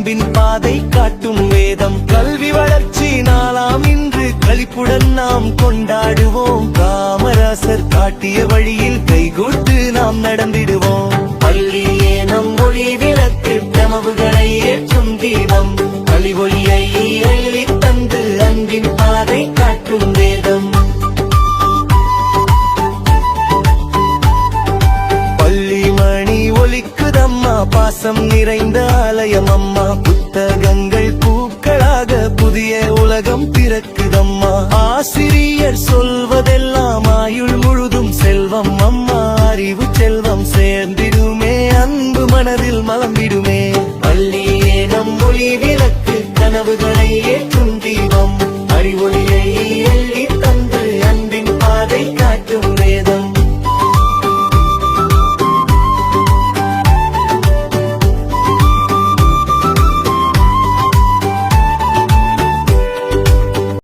அன்பின் பாதை காட்டும் வேதம். கல்வி வளர்ச்சி நாளாம் இன்று களிப்புடன் நாம் கொண்டாடுவோம். காமராசர் காட்டிய வழியில் கைகோர்த்து நாம் நடந்திடுவோம். பள்ளியே நம் மொழி விளக்கு, கனவுகளை ஏற்றும் தீபம். அழிவொழியை அள்ளி தந்து அன்பின் பாதை காட்டும் வேதம். பள்ளி மணி ஒலிக்குதம்மா, பாசம் நிறைந்த ஆலயம் அம்மா. புத்தகங்கள் பூக்களாக புதிய உலகம் பிறக்குதம்மா. ஆசிரியர் சொல்வதெல்லாம் ஆயுள் முழுதும் செல்வம் அம்மா. அறிவு செல்வம் சேர்ந்திடுமே, அன்பு மனதில் மலர்ந்திடுமே. பள்ளியே நம் மொழி விளக்கு, கனவுகள்